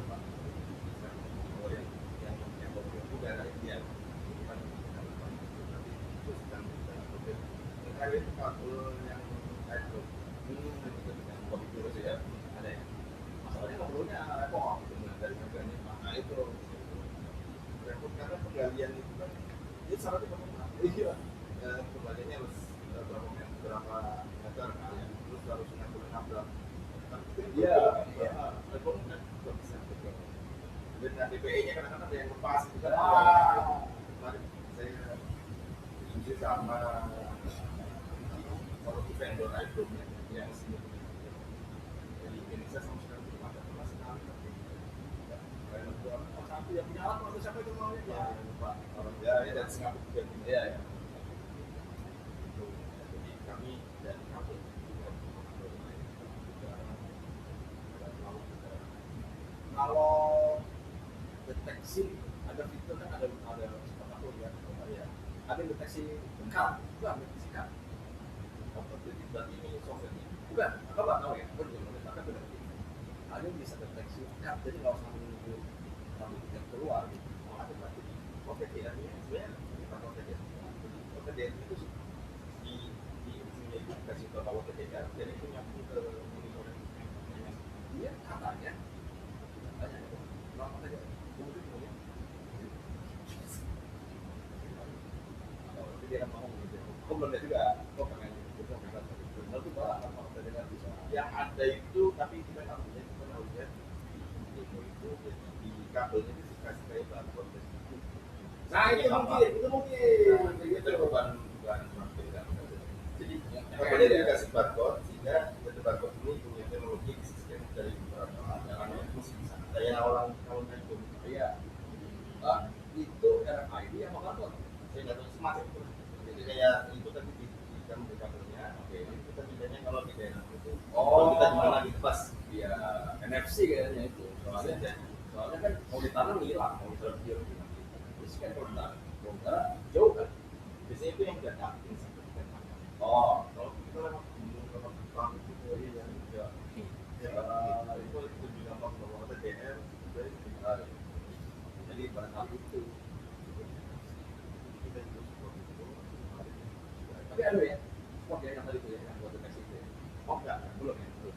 Pak. Oh, yang bukan dia bukan tapi itu sedang terakhir kabel yang itu yang kopi terus ya ada ya masalahnya kabelnya repot dari harganya nah itu repot karena penggalian itu kan ini syaratnya bagaimana iya penggaliannya harus berapa meter kan ya terus harus nabrak iya repotnya nggak bisa dan DPE-nya kadang-kadang ada yang lepas itu kan kemarin saya diskusi sama kalau di vendor itu yang sini jadi Indonesia sama sekali belum ada kelas sekali satu yang punya alat atau siapa itu namanya ya lupa orang ya dan Singapura juga ya ya jadi kami dan kami juga kalau deteksi ada fitur kan ada seperti aku ya ada deteksi bengkak bukan deteksi kan berarti ini software-nya bukan apa tahu ya kan berarti ada yang bisa deteksi bengkak jadi nggak usah menunggu sampai tiket keluar gitu ada berarti OTDR-nya sebenarnya bukan OTDR jadi OTDR itu di ujungnya itu kasih tahu OTDR dan itu nyambung ke monitoring dia katanya berapa saja kemudian dia akan ngomong gitu aku belum lihat juga kok pengen benar tuh pak apa OTDR bisa yang ada itu tapi kita tahunya itu di kabelnya itu dikasih kayak barcode nah itu mungkin itu bukan jadi kabelnya dikasih barcode sehingga dari barcode ini punya teknologi sistem dari beberapa jalannya masih bisa kayak orang kalau itu iya itu RFID apa barcode saya nggak tahu semacam itu jadi kayak itu tadi di kabelnya oke itu kan bedanya kalau di daerah itu kalau kita di mana gitu pas dia NFC kayaknya itu soalnya kan mau ditanam hilang mau ditaruh dia terus kan kalau jauh kan biasanya itu yang udah dating oh kalau kita lewat bank itu ya itu juga bahwa ada DR jadi pada saat itu kita itu tapi ada ya spot ya yang tadi itu ya yang buat deteksi itu ya oh enggak belum ya belum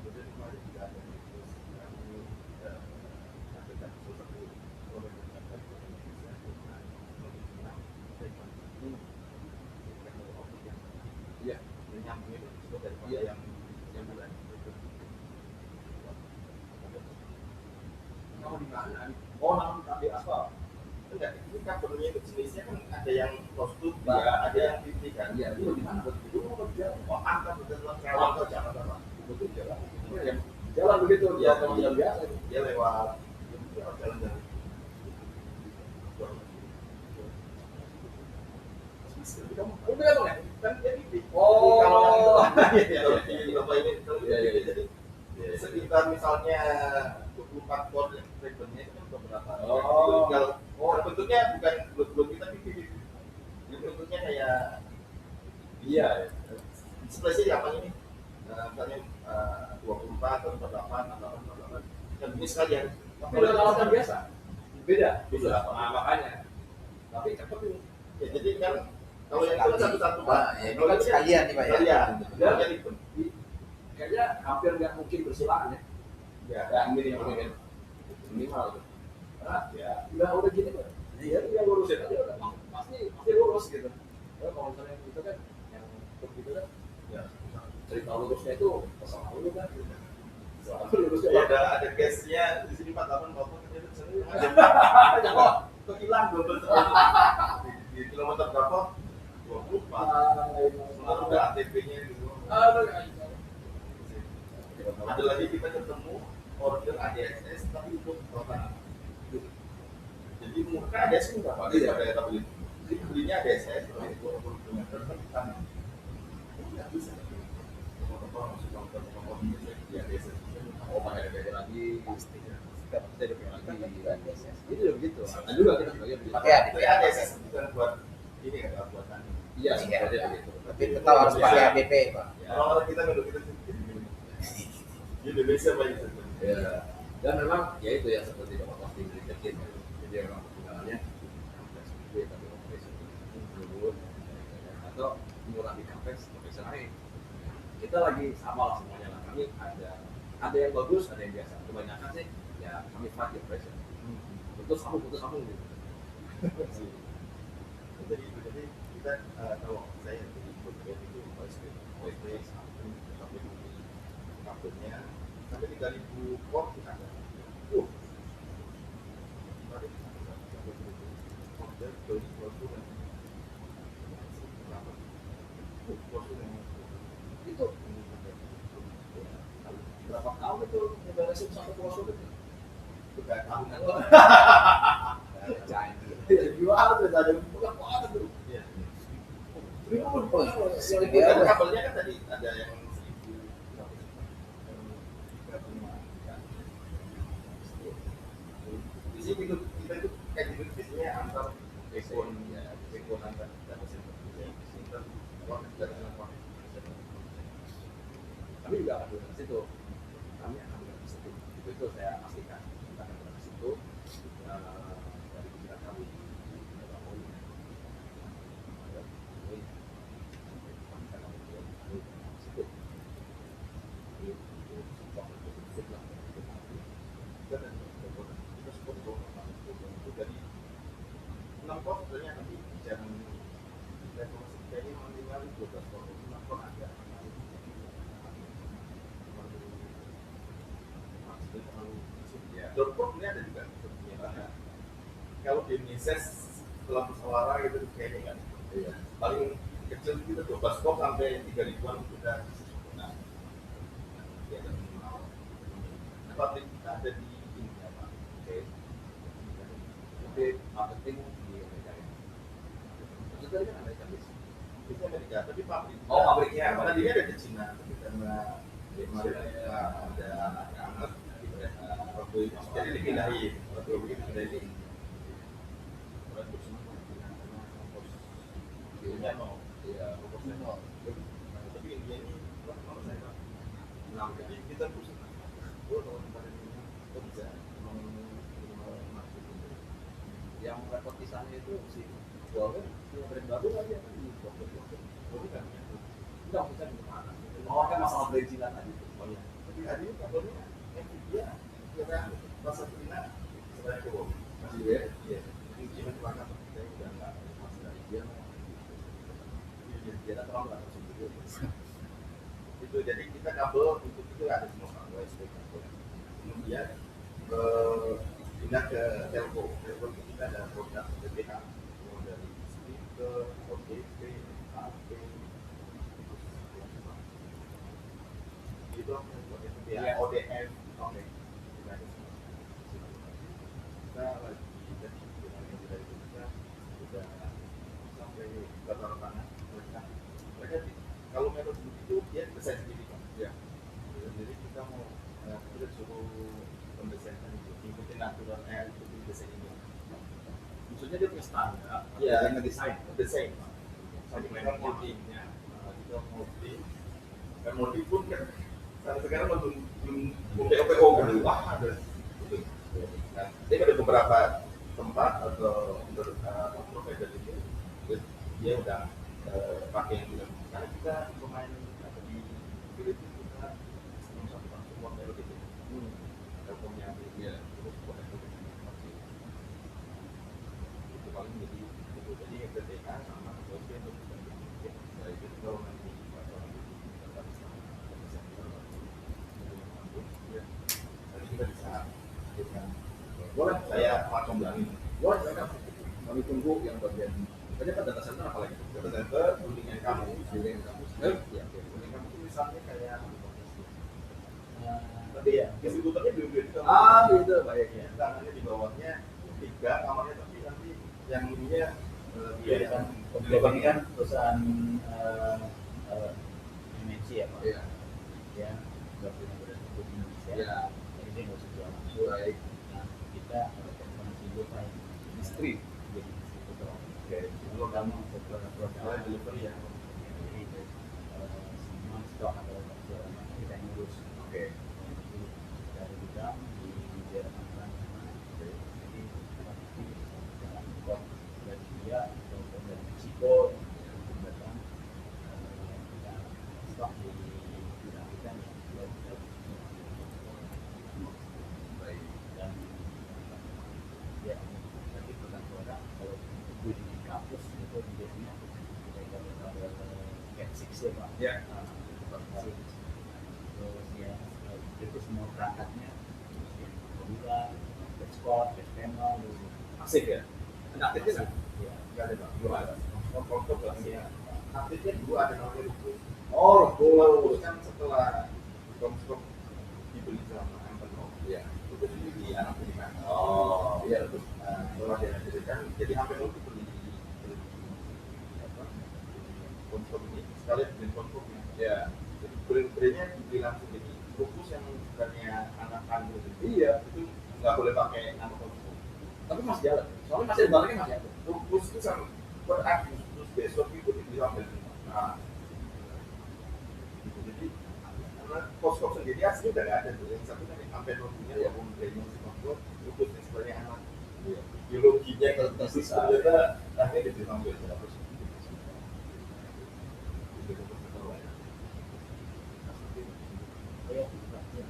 jadi kemarin juga ada terus kami ada sesuatu iya yang nyambung itu disebut daripada yang bulan kalau di mana oh nanti di aspal enggak ini kabelnya itu jenisnya kan ada yang close loop ya ada yang titik kan iya itu di mana itu oh angka betul kalau ke Jakarta Pak betul jalan begitu ya kalau jalan biasa dia lewat jalan dari udah dong ya kan dia titik oh kalau yang itu di bapak ini jadi sekitar misalnya 24 volt yang frequency itu kan beberapa tinggal bentuknya bukan bulat kita tapi bentuknya kayak iya display apa ini misalnya 24 atau 48 atau 48 yang ini sekalian kalau peralatan biasa beda makanya tapi cepat ini ya jadi kan kalau yang itu satu-satu Pak itu kan sekalian nih Pak ya jadi kayaknya hampir nggak mungkin bersilaan ya minimal tuh ya udah gini Pak dia lurusin aja udah pasti lurus gitu ya kalau misalnya itu kan yang untuk gitu kan ya cerita lurusnya itu pesawat dulu kan lurusnya ada gasnya di sini 48 bapak itu sering ada kok kehilang double di kilometer berapa 24 selalu ada ATP-nya gitu ada lagi kita ketemu order ADSS tapi untuk kota jadi murah ADSS itu berapa? Iya kayak tapi jadi belinya ADSS tapi 20 km kan kita nggak bisa masih kalau di ADSS oh pakai DPD lagi pastinya kita pakai DPD lagi ADSS jadi begitu ada juga kita sebagai pakai ADSS bukan buat ini kan buat tani iya sebenarnya begitu tapi tetap harus pakai ABP Pak orang kita nggak kita di Indonesia banyak Ya, dan memang ya itu ya seperti bapak pasti ceritakan ya. Jadi memang pertimbangannya fleksibel tapi operasi dulu atau mengurangi capex operasi lain. Kita lagi sama lah semuanya lah. Kami ada yang bagus, ada yang biasa. Kebanyakan sih ya kami fight di operation. Putus sambung gitu. Jadi kita kalau saya jadi bekerja itu OSP sampai di kabelnya sampai 3.000 port kita ada. Mari order beli konsumen. Konsumen Itu berapa tahun itu ngeberesin satu kloset itu? juga tahunan. Jual tuh ada bukan apa tuh. Iya. Ya, Kabelnya kan tadi ada yang 1.000 di sini kita itu kayak gitu biasanya antar ekon antar data center kami juga akan berada di situ. Kami akan berada di situ. Itu saya pastikan kita akan berada di situ dari pikiran kami. dari 6 pos sebenarnya nanti jangan reformasi kayaknya minimal 12 pos 6 pos ada Dorport ini ada juga kalau di Indonesia setelah musyawarah gitu kayaknya kan paling kecil kita 12 pos sampai 3.000-an kita nah ya ada minimal pabrik kita ada di India Pak. Tapi marketing di Amerika ya. Maksudnya kan Amerika bisa. Itu Amerika, tapi pabrik. Oh, pabriknya. Tadinya ada di Cina, tapi karena ada anak waktu itu jadi dipindahin. Waktu itu dipindahin. Iya, no. Iya, fokusnya no. Tapi India ini kalau saya bilang, jadi kita pusing. Kalau tempat ini kita bisa Yang repot di sana itu si jualnya yang brand baru aja kan di blok-blok. bukan. Enggak bisa di mana. Oh, kan masalah bensinan tadi. Oh iya. Tapi hari ini kabarnya Nvidia kira masa Cina sebenarnya ke bawah. Masih ya? Iya. Nvidia masih banget. Saya udah nggak masih dari dia. Dia terang nggak terus juga. Itu jadi kita kabel untuk itu ada semua kabel USB kabel. Kemudian pindah ke telco. Telco itu kita ada produk PPH dari speaker, OTP, HP. Itu ya ODM. Oke. Kita lagi jadi dengan yang dari kita sudah sampai batas tangan mereka kalau metode begitu dia desain sendiri kan ya jadi kita mau kita suruh pendesainan itu ikutin aturan ikutin desain ini Maksudnya dia punya standar. ya Yang ngedesain. desain sampai mereka moddingnya kita modding dan modding pun kan sampai sekarang belum PO kan wah ada nah tapi ada beberapa tempat atau provider itu dia udah pakai yang bilang karena kita pemain di Filipina kita belum satu semua kayak gitu telkomnya ya terus buat itu paling jadi itu jadi FTTH sama OSP itu dari itu kalau nanti nanti kita bisa boleh saya pakai bilangin Boleh kan? Kami tunggu yang bagian. Tadi kan data center apa lagi? data center bimbingan kamu Bimbingan kampus. ya bimbingan kamu itu misalnya kayak tapi ya distributornya belum gitu Gitu baik ya. tangannya di bawahnya 3 kamarnya tapi nanti yang ininya Iya kan, ini kan perusahaan MNC ya Pak? Iya. Ya, nggak punya badan hukum Indonesia. Iya. Jadi dia nggak usah jual langsung. Baik. Nah, kita ada komponasi juga Istri. jadi distributor. oke Kalau kamu produk delivery ya jadi semua stok atau segala macam kita yang ngurus. Oke. Jadi dari kita contoh di bidang kita nih, Baik. dan ya tapi bukan orang kalau gue di kampus itu biasanya kayak Cat 6 ya Pak. Ya. Terus ya itu semua perangkatnya modular, batchport, batch panel, Asik ya. Ada aktifnya nggak? ya Nggak ada bang. Belum ada. Kontok nggak sih? ya Aktifnya dua ada namanya Rukus. Oh, Rukus kan setelah Comstock dibeli sama Amphenol. Iya. Rukus ini di anak ini kan. Oh, Iya Rukus. Setelah dia dibelikan, jadi Amphenol itu beli apa? Comstock ini sekalian beli Comstocknya. iya. Jadi brand-brandnya dibeli langsung, jadi Rukus yang bukannya anak kandung itu. Iya. Itu nggak boleh pakai nama Comstock. Tapi masih jalan. Soalnya masih barangnya masih ada. Rukus itu sama beraktif, terus besok itu dibilang dari nah, gitu. Jadi karena Comstock sendiri asli udah nggak ada tuh, yang satu kan sampai punya ya brandnya si Comstock, Rukus yang sebenarnya anak biologinya ternyata akhirnya dibilang dari terus.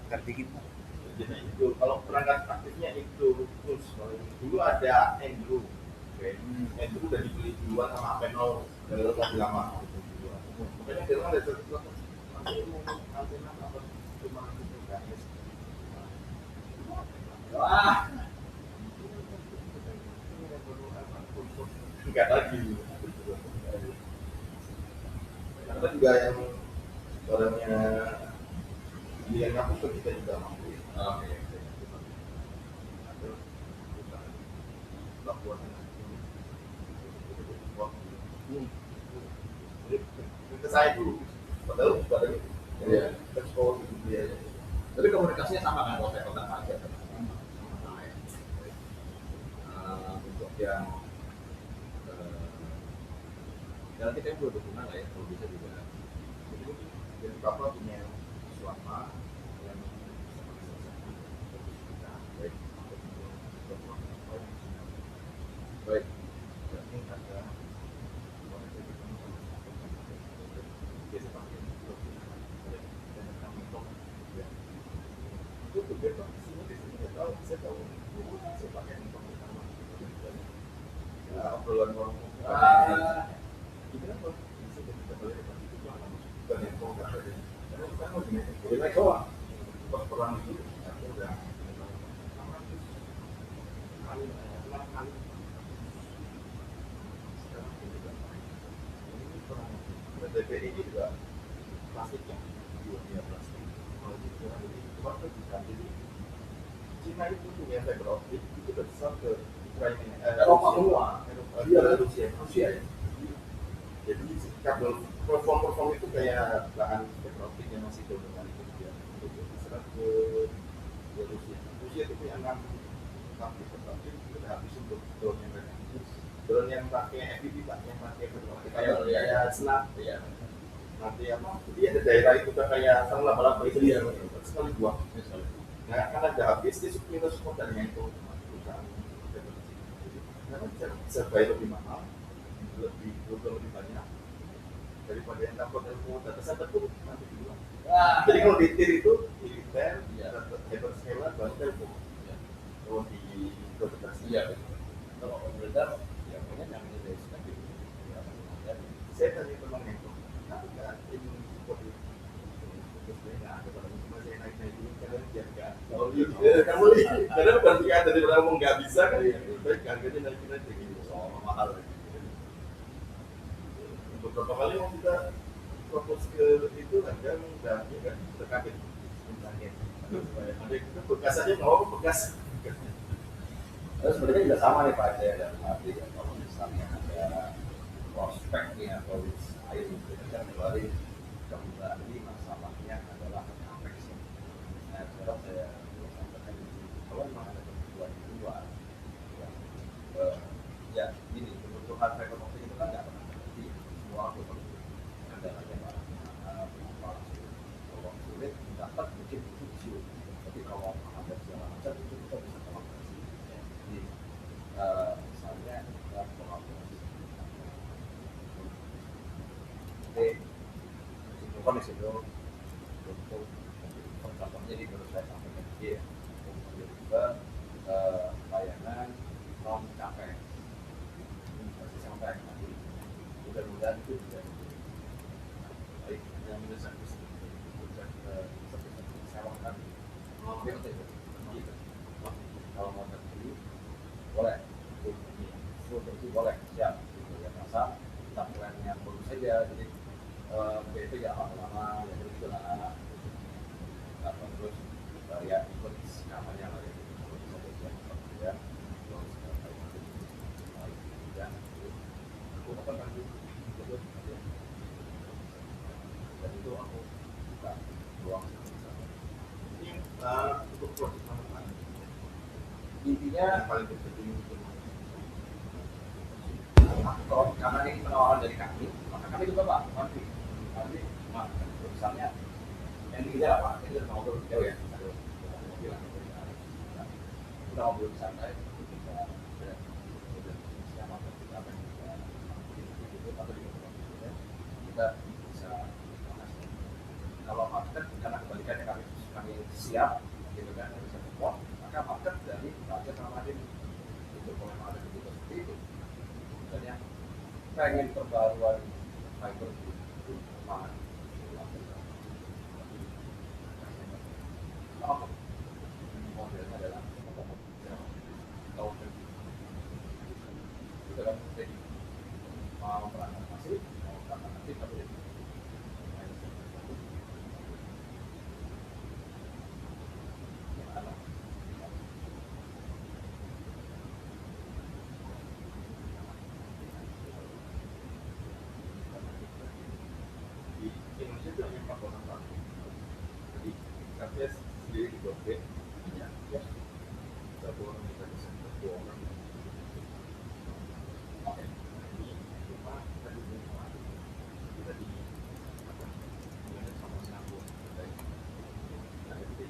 Ngerti kita. Jadi itu kalau perangkat aktifnya itu Rukus. Kalau dulu ada Andrew. Andrew udah dibeli duluan sama Amphenol dari lebih lama. Makanya dia kan ada cerita antena apa cuma itu guys. Wah, Enggak lagi. Karena juga yang orangnya dia ngaku tuh kita juga mampu. oke. Ke saya dulu, padahal itu. Iya. Ke sekolah gitu dia. Tapi komunikasinya sama kan kalau saya kontak aja. Sama ya. Untuk yang ya nanti kan buat dukungan lah ya kalau bisa juga. Jadi bapak punya suama yang Baik. Baik. ini ada biasa pakai itu tuh dia pak sini di sini nggak tahu saya tahu saya pakai untuk pertama ya obrolan orang itu kan bisa jadi kita boleh dapat itu tuh anak bukan yang kau nggak ada karena kita mau Jadi naik doang. pas perang itu aku udah 6 kali sekarang ini perang DPI ini juga plastiknya dia plastik kalau itu kurang lebih cuma tuh bisa jadi Cina itu punya fiber optik itu besar ke Ukraina Eropa semua. Iya Rusia Rusia ya. jadi kabel perform itu kayak bahan fiber optik yang masih dominan itu dia untuk diserap ke Rusia. Rusia itu punya 6 pabrik optik itu udah habis untuk drone yang mereka. Drone yang pakai FPV pak, yang pakai fiber optik kayak selat. Iya. Nanti apa? Jadi ada daerah itu udah kayak sama laba-laba itu dia sekali buang. Nah kan ada habis dia minus modalnya itu perusahaan. Karena bisa bayar lebih mahal, lebih banyak daripada yang dapat ilmu data center tuh nanti dibilang. Jadi kalau di TIR itu militer, hyperscaler, baru telco. Kalau di komunitas Iya. Kalau pemerintah ya punya yang dari sekarang. saya tanya temannya itu, kenapa nggak ini support itu? Terus saya nggak ada barang cuma saya naik dulu karena dia nggak mau kamu lihat karena berarti ada dari orang nggak bisa kan ya baik harganya naikin aja gitu soal mahal untuk beberapa kali mau kita fokus ke itu harga udah ya kan terkaget ada itu bekas aja mau bekas Terus sebenarnya juga sama nih Pak Aceh dan Arti ya, kalau misalnya ada prospek nih atau air itu kan keluarin kemudian ini masalahnya adalah capex. Nah sekarang saya sampaikan kalau memang ada kebutuhan di luar ya gini kebutuhan ekonomi itu kan nggak pernah berhenti semua aku kendalanya Pak kalau sulit dapat mungkin itu sulit tapi kalau ada segala macam itu kita bisa kolaborasi. Jadi misalnya kita kolaborasi. Oke, hidroponis itu untuk contohnya di menurut saya sampaikan ya untuk juga layanan non capek masih sampai nanti mudah-mudahan itu juga baik yang bisa sewakan kalau mau terjadi boleh itu boleh siap gitu ya masa kita plan yang baru saja jadi BP jangan lama-lama ya terus juga atau terus ya ikut kamarnya lah ya ya aku akan lanjut dan itu aku buka ruang Ini untuk proses mana? intinya Yang paling penting itu kalau karena ini penawaran dari kami maka kami juga pak nanti misalnya yang dikejar apa itu ngobrol jauh ya bilang kita ngobrol santai kita kita bisa kalau market karena kebalikannya kami siap gitu kan bisa support maka market dari raja sama ini itu kalau memang ada begitu seperti itu dan yang pengen perbaruan fiber itu mana modelnya adalah tahun itu kan jadi mau perangkat masif mau perangkat aktif tapi di Indonesia itu hanya 4 orang Pak. Jadi saya sendiri di Blok B ya 1 orang kita bisa 2 orang oke ini cuma kita di rumah kita di apa namanya sama singapura baik nah itu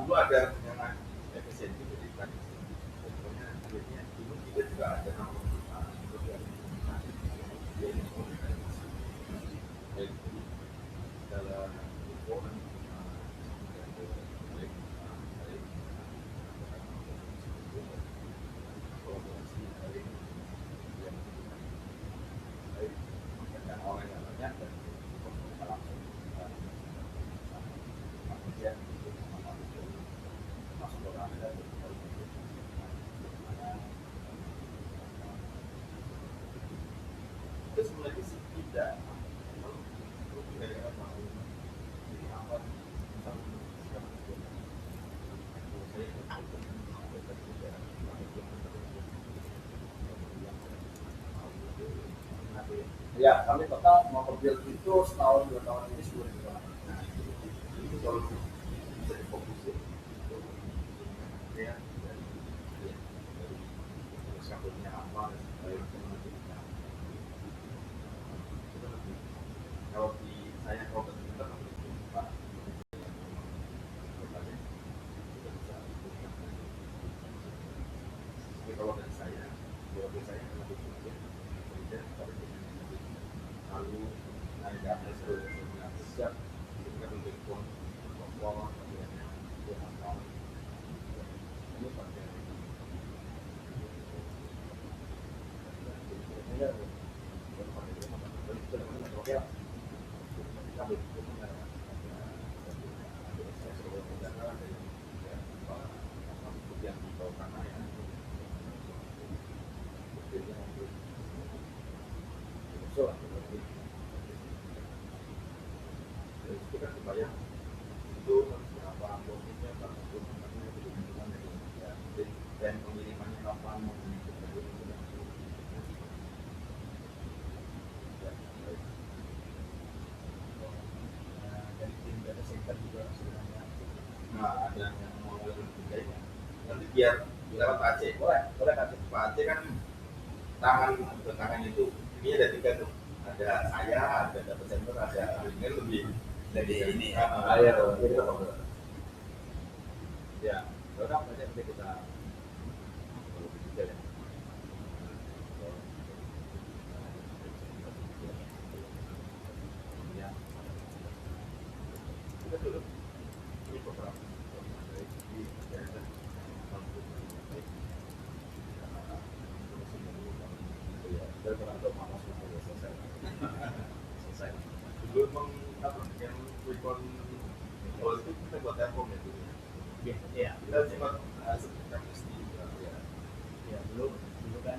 dulu ada yang efisiensi jadi kan pokoknya akhirnya dulu kita juga ada nama dalam hubungan kolaborasi dari yang baik dengan orang yang banyak dan kita langsung kerja masuk ke dalam dan itu sebenarnya sih tidak ya kami total mau build itu setahun 2 tahun ini 10 juta. nah itu kalau bisa difokusin ya dari skapulnya apa dari teman-teman kalau di saya kalau kita Pak tapi kalau dari saya kalau saya karena itu kerja lalu naik ke atas siap kita untuk kompor ini pakai yang dibawa karena ya kita kebayang itu berapa posisinya dan pengirimannya kapan dari tim data center juga sebenarnya nah ada yang mau lebih nanti biar lewat Pak Aceh Boleh Pak Aceh kan tangan itu ini ada 3 tuh ada saya ada data center ada ini lebih Jadi ini air ya udah aja nanti kita lebih detail ya selesai. Dulu emang apa yang Wicon kalau itu kita buat Telkom ya dulu. Iya. Kita cuma sebentar mesti ya. Ya dulu kan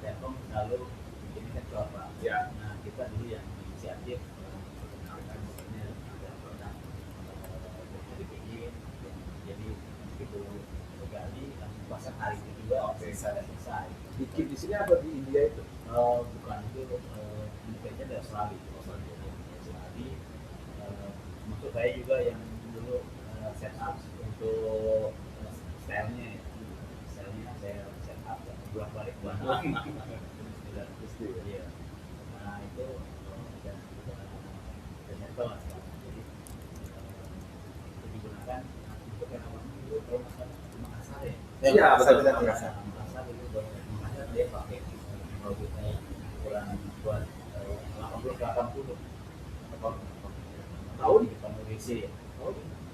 Telkom selalu bikin kan coba. Ya. Nah kita dulu yang inisiatif perkenalkan misalnya ada produk dari bikin jadi begitu sekali langsung pasang hari itu juga selesai. Bikin di sini apa di India itu? Bukan itu induknya dari Australia. Maksud saya juga yang dulu setup untuk stylenya saya setup dan buat balik lagi. Iya. Nah itu dan netball lah sekarang. Jadi itu digunakan untuk yang awalnya dulu kalau masalah Makassar ya. Iya, betul. Makassar itu Makassar dia pakai produknya ukuran buat 80 tahun di depan WC ya.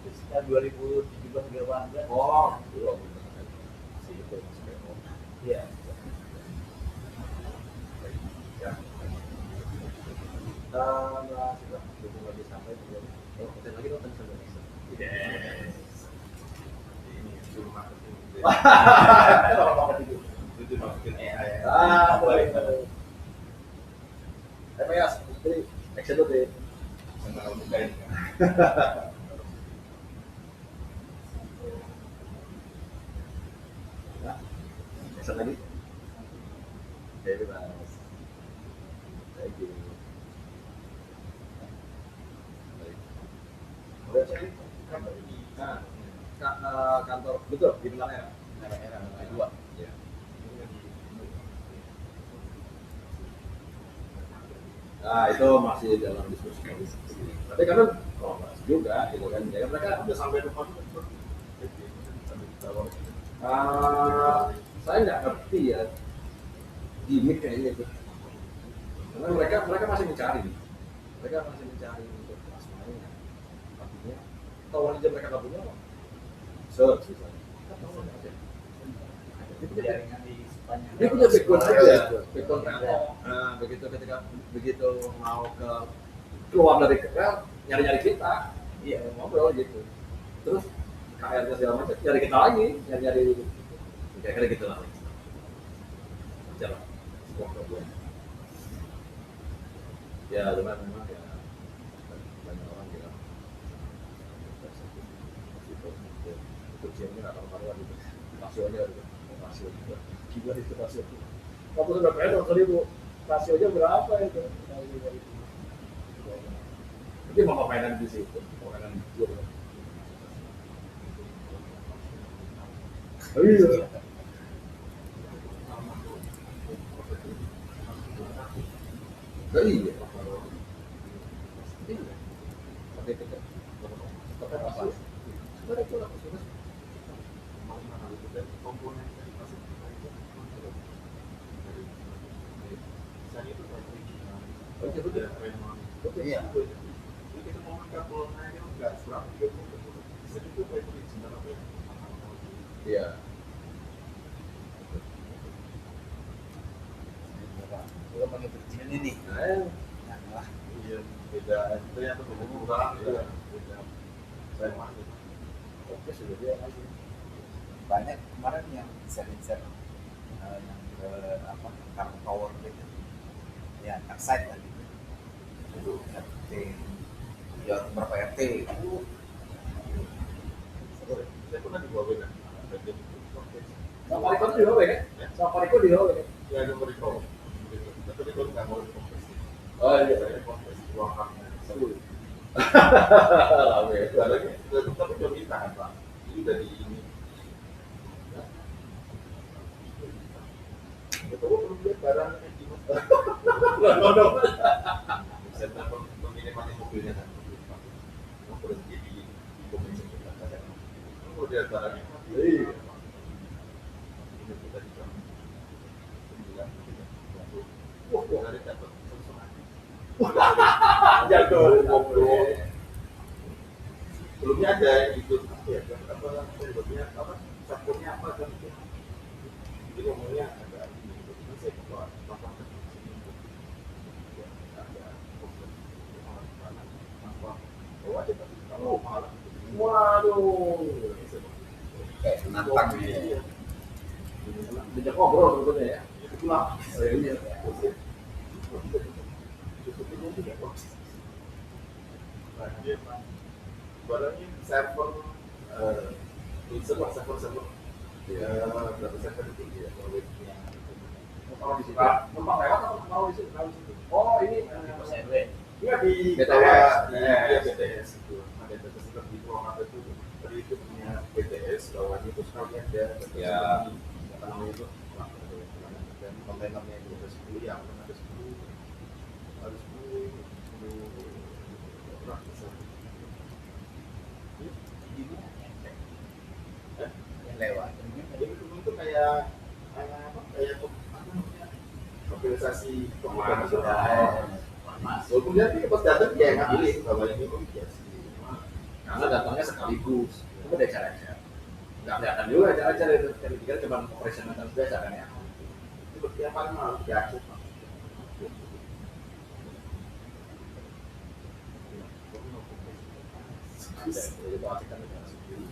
Sekitar 2017-2018. Oh, belum. Masih itu masih belum. Iya. Ya. Nah, sudah belum lagi sampai belum. Oh, konten lagi dong tentang Indonesia. Yes. Ini suruh marketing. Kalau mau itu. Itu masukin AI. Baik. Ya, jadi action dulu deh. Senang bukain. Nah, action lagi. Jadi mas. Thank you. Baik. Boleh cek kantor ini. Nah, kantor betul di belakang era kedua. Ya. Nah itu masih dalam diskusi. Tapi kan juga, gitu kan. Ya, mereka udah sampai depan. Saya nggak ngerti ya gimmick kayaknya itu. Karena mereka masih mencari, untuk asmanya. Artinya tawaran aja mereka nggak punya, search misalnya. Jaringan di sepanjang. Dia punya background aja, background rel. Nah, begitu mau keluar dari rel, nyari kita, iya ngobrol gitu. Terus KR-nya segala macam, nyari kita lagi, nyari kira-kira gitu lah. Jalan, sebuah problem. Ya, cuman memang ya banyak orang bilang itu ciumnya nggak tahu-tahuan gitu, rasionya gitu. Rasio juga gila itu rasio itu kamu sudah pengen kali bu rasionya berapa itu jadi mau mainan di situ mainan di situ iya iya pakai tiket pakai apa ada pula Komponen iya kita mau kabelnya itu nggak serap bisa juga kayak original apa ya? iya Belum pakai perizinan ini. Nah, Iya, beda itu yang tuh beda kurang ya, beda saya masuk. oke sudah dia lagi banyak kemarin yang share yang ke apa Karang Tower gitu. Ya, takside lah gitu. Itu RT, ya berapa RT? Saya pernah di bawah kan, bagian itu. sama Pariko di Hawaii kan sama Pariko di Hawaii kan Ya ada mereka, tapi kalau nggak mau dikonversi, oh iya saya konversi uangnya. Hawaii itu ada Tapi belum kita kan Pak, ini dari ini. Betul belum lihat barang yang di saya telepon pengiriman mobilnya kan, mau berhenti di komisi sebelah saja. Kalau dia barangnya mati, ini kita di jam 9, wah dari dapat jadul ngobrol. Belumnya ada yang ikut apa sebetulnya apa sabunnya apa kan itu. Jadi ngomongnya ada ini saya keluar apa ada Waduh. Kayak menantang Iya. ya. Diajak ngobrol sebetulnya ya. Itu pulang. Iya. Barangnya server server ya berapa server itu ya Kalau di situ, numpang lewat atau mau di situ? Oh ini Pos RW. nggak di BTS. bawah di BTS itu ada BTS di ruang apa itu tadi itu punya BTS bawahnya itu sekali ada Ya. apa namanya itu dan kontainernya itu ada 10 yang ada 10 ada 10 berapa besar Yang lewat. itu kayak kayak mobilisasi Mas. walaupun dia pas datang dia ngambilin bahwa ini kok biasa karena datangnya sekaligus. Itu ada cara-cara. Nggak kelihatan juga cara-cara itu. Jadi kita cuma operasional biasa kan ya. itu yang paling mahal di Aceh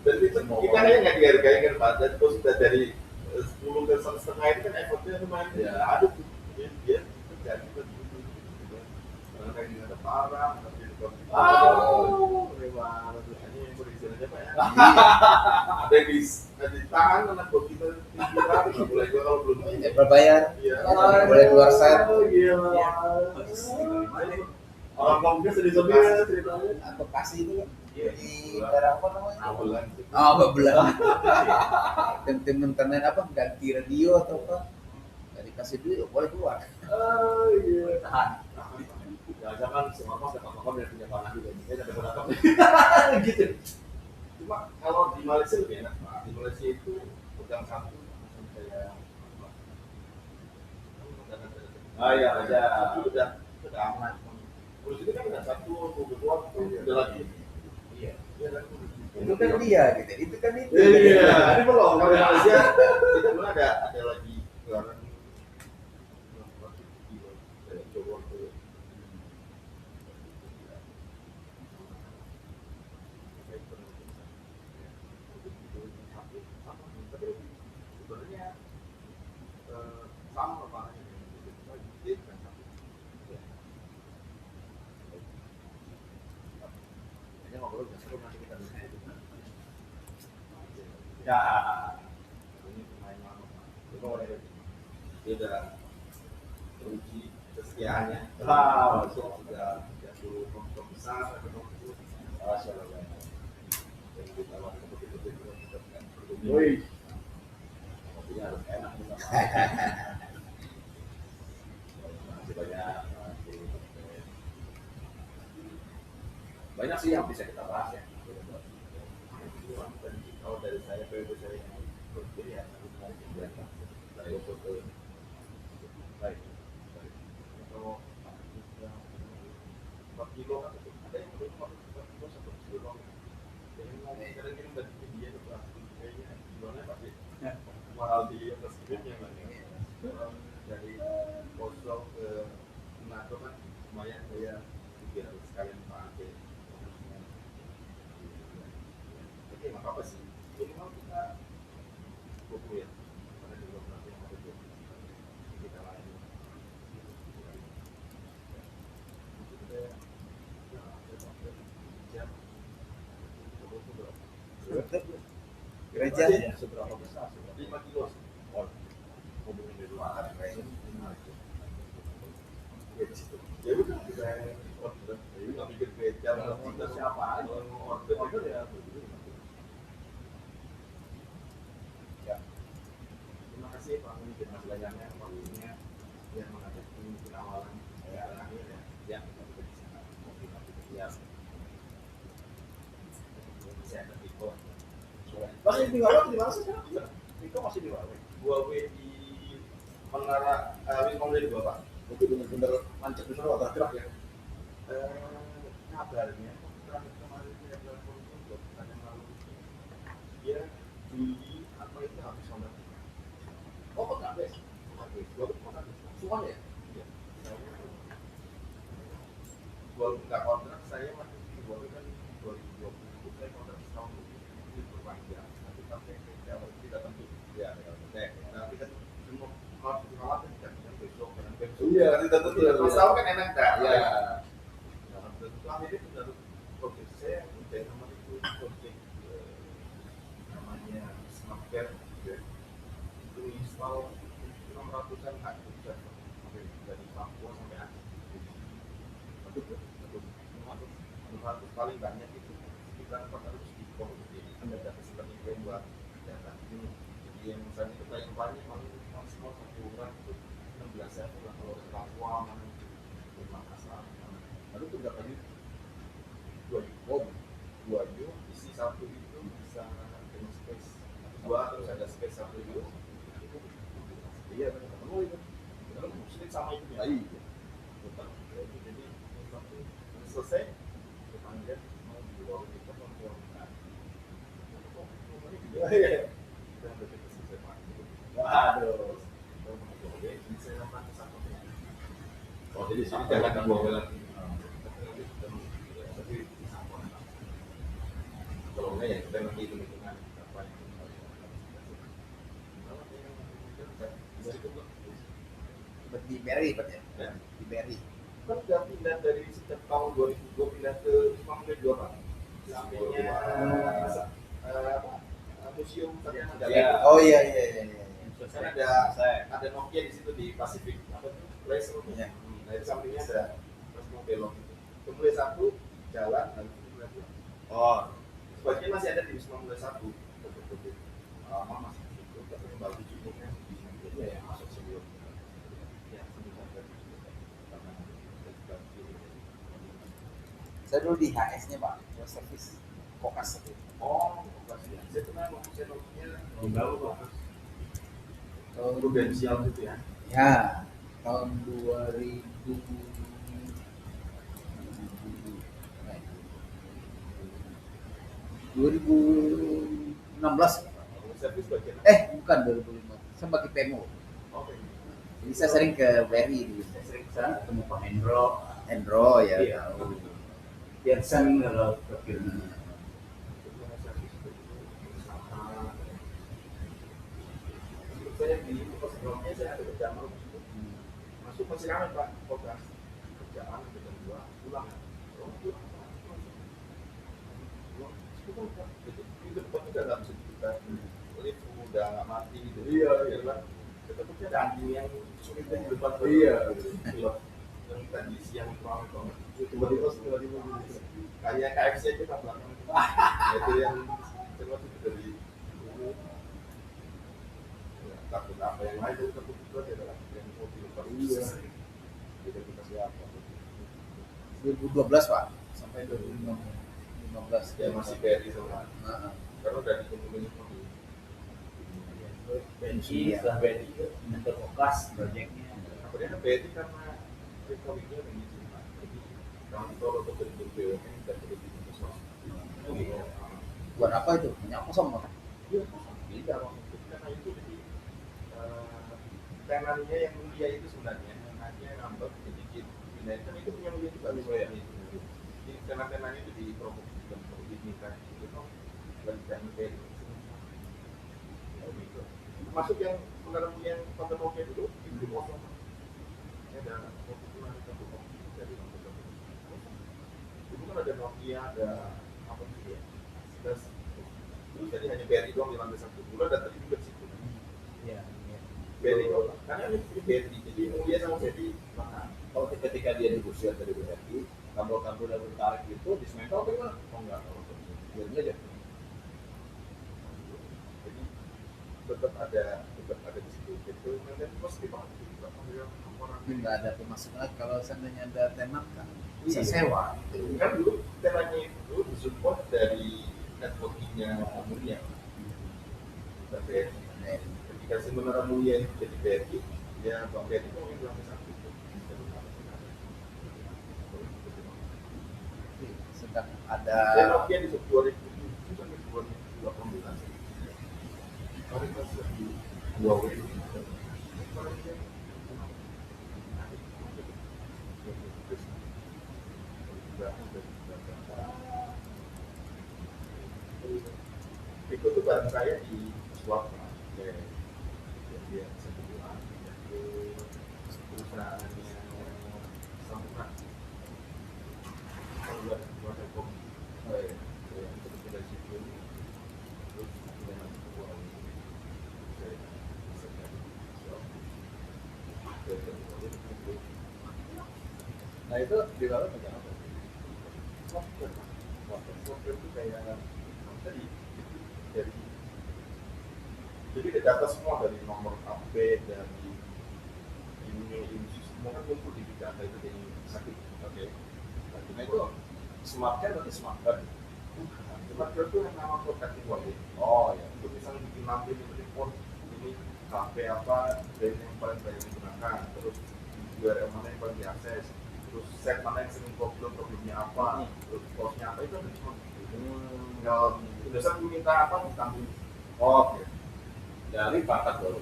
dan itu kita hanya nggak dihargai kan Pak dan terus sudah dari 10 ke 1,5 itu kan effortnya lumayan Ya. aduk dia terjadi karena kayak ada parang tapi memang ini yang beristilahnya Pak ya ada yang di tangan anak buah kita tinggal nggak boleh juga kalau belum Berbayar. iya Boleh keluar set. Gila. Orang kampungnya sedih-sedih ceritanya. Atau kasih itu kan Iya. di daerah apa namanya? Abulan Oh, bebelan. Tim internet apa ganti radio atau apa? Nggak dikasih duit, boleh keluar. Oh iya. Tahan. Jangan semua mas dapat makan dan punya tanah juga. Dia dapat berapa? Gitu. cuma kalau di Malaysia lebih enak Pak di Malaysia itu pegang satu kayak Ah iya aja. itu udah aman terus itu kan udah satu ketua udah lagi Iya. iya kan Itu kan dia gitu. Itu kan itu. iya ini belum kalau di Malaysia kita belum ada lagi gelaran coba sebenarnya sama Pak dia bukan satu Kayaknya ngobrol nggak seru nanti kita bisa. ya ini pemain lama Pak itu dia udah teruji kesetiaannya Wow. sudah 30 kompetisi besar Masya Allah. dan kita waktu betul-betul kita bergabung Wih. Kopinya harus enak nih sama. Masih banyak. Banyak sih yang bisa kita bahas ya. dan kalau dari saya periode saya yang berpikir ya saya foto Baik. atau 4 kilo ada yang belum 4 kilo 1 kilo jadi mau sekarang kirim dari India itu kayaknya jualnya pasti mahal di atas kirimnya dari Oslo ke Manado kan lumayan saya biar sekalian pakai oke nggak apa-apa sih minimal kita buku ya karena di luar nanti yang ada tuh kita lain Gereja. Seberapa besar? 5 kilo sih. Mobilnya dari luar. Ya udah kita order. Jadi nggak mikir gereja kita siapa aja mau order ya. Ya. Terima kasih Pak Menteri Mas Layangnya waktunya yang mengajak mungkin awalan ya akhir ya. Ya kita juga di sana mungkin ya. Saya ada Tiko. Masih di Wawa di mana sih sekarang? Itu masih di Wawa. Gua di Menara Wisma Merdeka dua Pak. Itu benar-benar mancep di sana gerak ya. Kabarnya terakhir kemarin dia telepon itu ada yang lalu dia Juli apa itu habis kontrak Oh, kok nggak habis? habis gua kontrak Semuanya ya? ya gua nggak kontrak saya masih gua kan 2020 saya kontrak setahun itu berpanjang, nanti pakai kalau tidak tentu ya. Nanti kan semua kalau khawatir kan besok kan besok. Iya, tidak tentu. Mas tahu kan enak dah. Iya. Nah, setelah ini sudah project saya udah namanya itu project namanya smart care gitu ya. Itu install 600-an aktif server dari Papua sampai Aceh. Betul. 600 paling banyak itu sekitar 400 giga. Jadi ada data center yang buat data. Jadi yang misalnya itu paling maksimal 1 orang itu 16 server lah kalau dari Papua mana ke Makassar. Lalu itu berapa unit? 2 unit isi satu itu bisa dengan space 2 terus ada space 1 itu. Iya benar penuh itu. Kalau muslim sama itu ya. Iya. Betul. Jadi waktu selesai dipanggil mau dibawa kita mau iya. Dan begitu selesai panggil. Waduh. Oh jadi sini jangan dibawa lagi. Tapi kalau enggak ya kita nanti hitung-hitungan apa yang Di Berry Pak ya? ya. Di Berry. Kan udah pindah dari sejak tahun 2002 pindah ke Pantai Juara sampingnya museum Satya Negara. Ya. Oh iya. Kan ada Nokia di situ di Pasifik apa tuh Place Iya. nah di sampingnya ada terus mau belok gitu. Kemudian satu jalan dan kemudian dua. Oh, Sebagian masih ada di Wisma Mulia 1 betul-betul lama masih itu tapi baru cukupnya di sini ya masuk sebelum ya sebelum karena saya dulu di HS-nya Pak, service kokas itu. oh pasti ya saya pernah mau saya Nokia Baru Pak. prudensial gitu ya Ya, tahun 2000 2016. servis bagian Bukan 2005. Saya pakai Pemo. oke Jadi saya sering ke Berry dulu. Saya sering kesana ketemu Pak Hendro. Endro ya. Iya. Tahu. Biasa kalau procurement. saya di pos sebelumnya saya ada kerjaan masuk masih ramai Pak kogas kerjaan jam 2 pulang itu tempat juga nggak bisa kita lift udah nggak mati gitu iya kan tetapi ada anjing yang sulit di depan Iya. yang tadi siang itu tiba-tiba kayak KFC kita belakang itu yang semua itu dari takut apa yang lain itu takut itu aja adalah yang mobil Iya. jadi kita siapa 2012 Pak, sampai 2015. ya masih kayak di sana Nah, karena udah ditunggu mobil BNI setelah BNI itu pindah ke Kokas proyeknya. kemudian BNI karena recovery-nya dari Cina jadi kantor atau bentuk BUMN dan bentuk swasta buat apa itu? Banyak kosong Pak. iya tidak waktu itu karena itu jadi tenannya yang mulia itu sebenarnya hanya nambah sedikit pindah kan itu punya mulia juga ya jadi tenan-tenannya itu dipromosi dan diminta itu dan BNI masuk yang kendaraan yang pada Nokia dulu itu kosong ini ada kebutuhan satu dari Nokia dulu kan ada Nokia ada apa sih ya terus jadi hanya BRI doang di lantai satu bulan dan tadi juga di situ Iya. BRI doang karena ini BRI jadi mulia sama BRI Kalau ketika dia diusir dari BRI, kabel-kabel yang bertarik itu dismantle apa gimana? oh enggak kalau Biarin aja. jadi tetap ada di situ itu nanti terus dipakai orang Tapi nggak ada pemasukan kalau seandainya ada tenan kan bisa Iya. sewa. kan dulu tenannya itu disupport dari networkingnya Mulia dan BRI ketika sebenarnya Mulia itu jadi BRI ya Bang BRI itu yang lantai satu Sedang dan ada Nokia di 2007 sampai 2018 mereka sudah di Huawei itu tuh bareng saya di swap kan. Jadi dia sebulan itu perusahaannya Sampurna. Kalau buat Telkom, ya itu dari situ. Terus kita nanti buat saya bisa jadi swap. Nah itu di dalam pegang apa? Software itu kayak tadi dari jadi data semua dari nomor HP dari email ini semua kan kumpul di big data itu jadi sakit. Oke. Nah itu smart care berarti smart card. Smart card itu yang nama protecting wallet. Oh ya. Untuk misalnya bikin lampin di report ini HP apa brand yang paling banyak digunakan, terus URL mana yang paling diakses, terus set mana yang sering problemnya apa, terus cost-nya apa itu ada semua. Kalau Indonesia meminta apa ditambah. Oh, oke. Dari pangkat baru.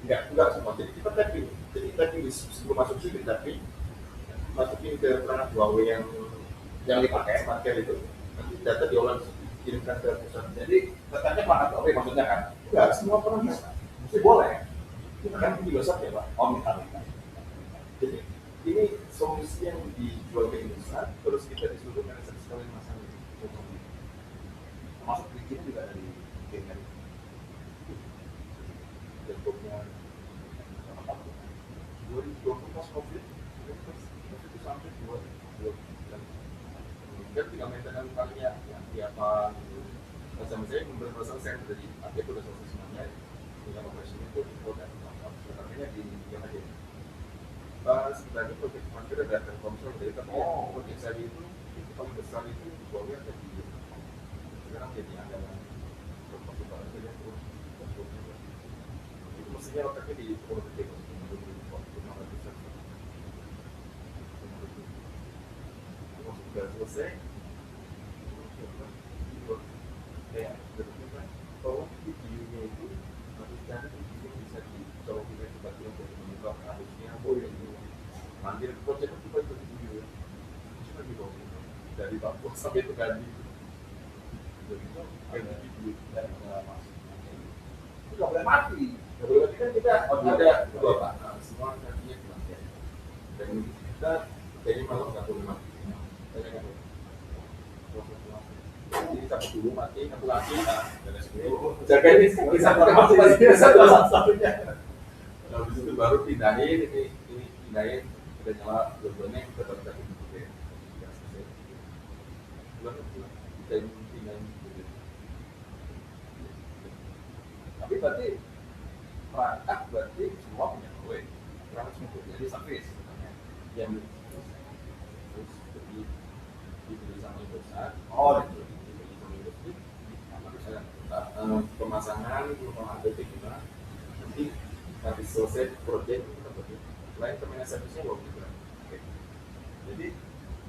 Enggak semua. Jadi kita tapping. Jadi tapping sebelum masuk sini tapping, masukin ke perangkat Huawei yang dipakai smart care itu. Nanti data diolah kirimkan ke pusat. Jadi tetapnya pangkat baru maksudnya kan? Enggak, semua orang bisa. Mesti boleh. Kita kan di WhatsApp ya Pak. Oh minta. Jadi ini solusi yang dijual ke Indonesia, terus kita disuruh manajer sekalian masang di Masuk bikinnya juga dari game laptopnya 2020 pas COVID itu sampai 2020 dan tinggal maintenance kalinya yang tiapan sama saya membermasalah saya dari itu udah selesai semuanya tinggal operasinya itu dan sebenarnya di yang aja pas dari project manager ada Telkomsel dari tapi project saya itu paling besar itu Huawei ada di sekarang jadi andalan perputaran aja yang terus itu mestinya otaknya di politik sudah selesai kayak kalau videonya itu harus cara video bisa dicolok juga seperti untuk mengubah harusnya boleh nanti project itu kita ikut video cuma di bawah dari bawah sampai ke ganti jadi itu kayak video dan masuk itu nggak boleh mati. nggak boleh mati kan kita ada dua pak semua nantinya kematian dan kita jadi malam nggak boleh mati. Jadi satu dulu mati, satu lagi, jaga ini bisa termasuk lagi satu-satunya. Kalau di situ baru pindahin ini pindahin udah nyala dua-duanya kita tetap gitu ya. Bulan kita pindahin. Tapi berarti perangkat berarti semua punya gue. Perangkat semua jadi service sebenarnya. Yang Terus dibeli sama Indosat. oh Pemasangan ada kita nanti habis selesai project kita bagi lain kementerian servisnya loh juga. jadi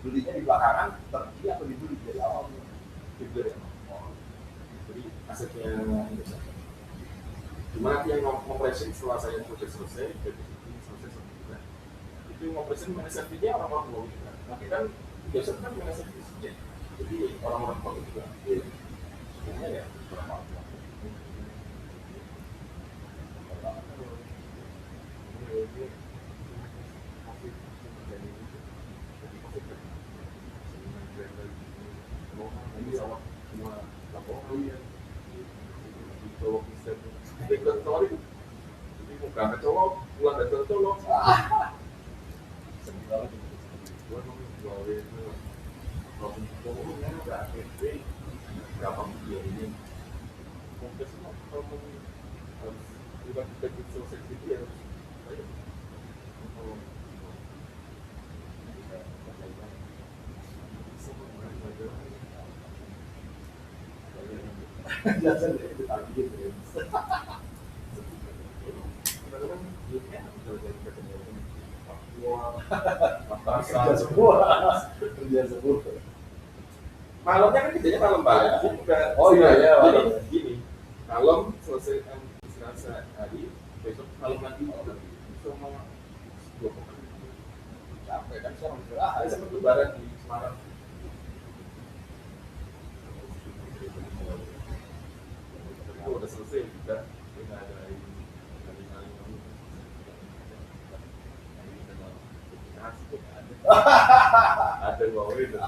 belinya di belakangan terjadi atau dibeli dari awal? Juga ya. Jadi asetnya Indonesia. Cuma nanti yang ngoperasi setelah saya project selesai, selesai juga. Itu ngoperasi mana servisnya orang-orang luar juga. Nanti kan biasa kan mana servisnya. Jadi orang-orang luar juga. Semuanya ya orang-orang. Biasa deh ditagih gitu. Kerja semua. Malamnya kan kerjanya malam Pak. Oh iya iya. Jadi gini, malam selesai istirahat sehari, besok malam lagi semua dua pekan. Capek kan sekarang istirahat. Seperti lebaran di Semarang. itu.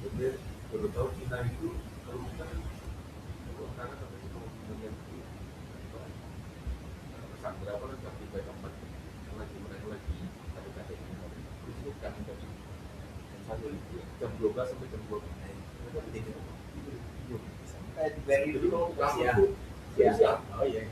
Jadi baru tahu Cina itu kalau kita kan karena sampai itu dengan pesawat berapa kan jam 3 jam 4 yang lagi mereka lagi kata-kata terus itu kan jam 12 sampai jam 12 mereka tidur sampai di Bali jadi kalau Siang. kamu Iya. siang Oh iya.